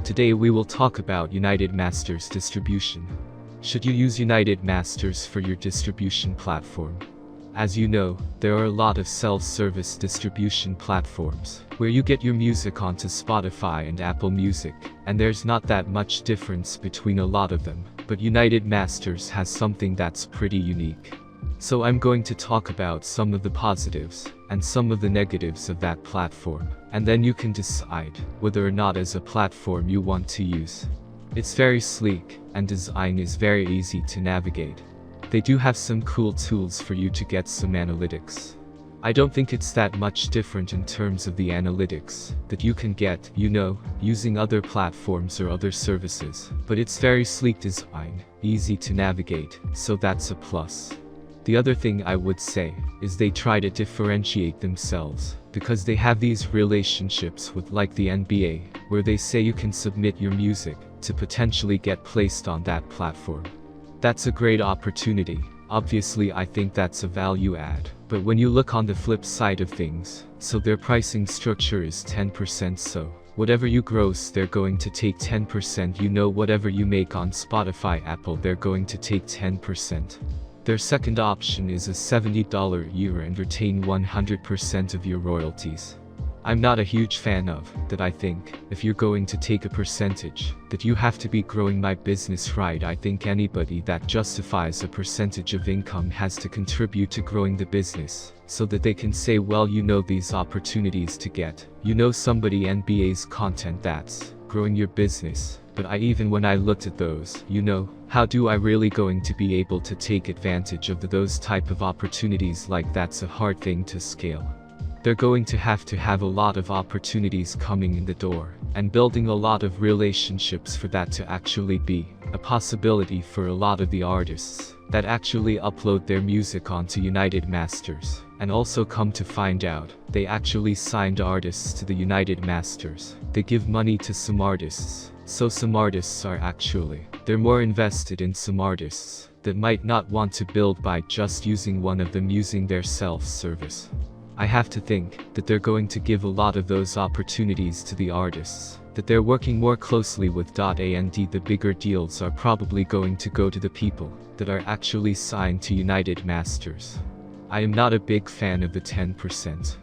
Today we will talk about United Masters distribution. Should you use United Masters for your distribution platform? As you know, there are a lot of self-service distribution platforms, where you get your music onto Spotify and Apple Music, and there's not that much difference between a lot of them, but United Masters has something that's pretty unique. So I'm going to talk about some of the positives, and some of the negatives of that platform, and then you can decide whether or not as a platform you want to use. It's very sleek, and design is very easy to navigate. They do have some cool tools for you to get some analytics. I don't think it's that much different in terms of the analytics that you can get, using other platforms or other services, but it's very sleek design, easy to navigate, so that's a plus. The other thing I would say is they try to differentiate themselves, because they have these relationships with like the NBA, where they say you can submit your music to potentially get placed on that platform. That's a great opportunity. Obviously I think that's a value add, but when you look on the flip side of things, so their pricing structure is 10%, so whatever you gross they're going to take 10%, whatever you make on Spotify, Apple, they're going to take 10%. Their second option is a $70 a year and retain 100% of your royalties. I'm not a huge fan of that. I think if you're going to take a percentage, that you have to be growing my business right. I think anybody that justifies a percentage of income has to contribute to growing the business, so that they can say, well, these opportunities to get, somebody NBA's content that's growing your business. But when I looked at those, how do I really going to be able to take advantage of those type of opportunities? Like, that's a hard thing to scale. They're going to have a lot of opportunities coming in the door, and building a lot of relationships for that to actually be a possibility for a lot of the artists that actually upload their music onto United Masters, and also come to find out, they actually signed artists to the United Masters. They give money to some artists, so some artists are they're more invested in some artists that might not want to build by just using one of them using their self-service. I have to think that they're going to give a lot of those opportunities to the artists that they're working more closely with. And the bigger deals are probably going to go to the people that are actually signed to United Masters. I am not a big fan of the 10%.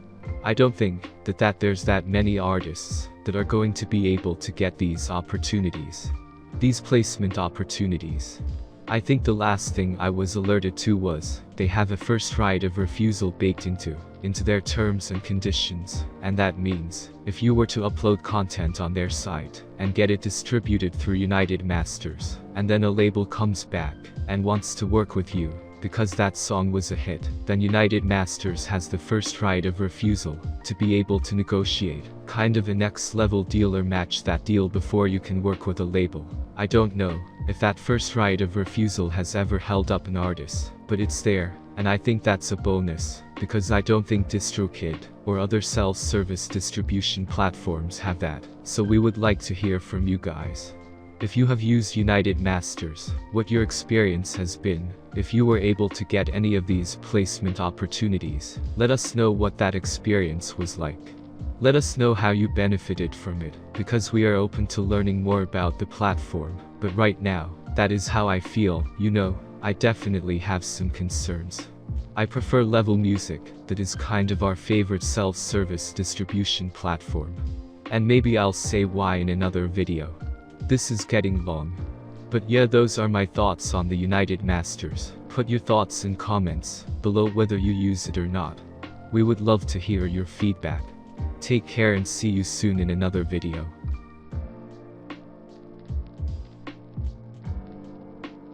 I don't think that there's that many artists that are going to be able to get these opportunities, these placement opportunities. I think the last thing I was alerted to was they have a first right of refusal baked into their terms and conditions, and that means if you were to upload content on their site and get it distributed through United Masters, and then a label comes back and wants to work with you because that song was a hit, then United Masters has the first right of refusal to be able to negotiate kind of a next level deal or match that deal before you can work with a label. I don't know if that first right of refusal has ever held up an artist, but it's there, and I think that's a bonus, because I don't think DistroKid or other self-service distribution platforms have that. So we would like to hear from you guys. If you have used United Masters, what your experience has been, if you were able to get any of these placement opportunities, let us know what that experience was like. Let us know how you benefited from it, because we are open to learning more about the platform, but right now, that is how I feel. I definitely have some concerns. I prefer Level Music, that is kind of our favorite self-service distribution platform. And maybe I'll say why in another video. This is getting long. But yeah, those are my thoughts on the United Masters. Put your thoughts in comments below whether you use it or not. We would love to hear your feedback. Take care and see you soon in another video.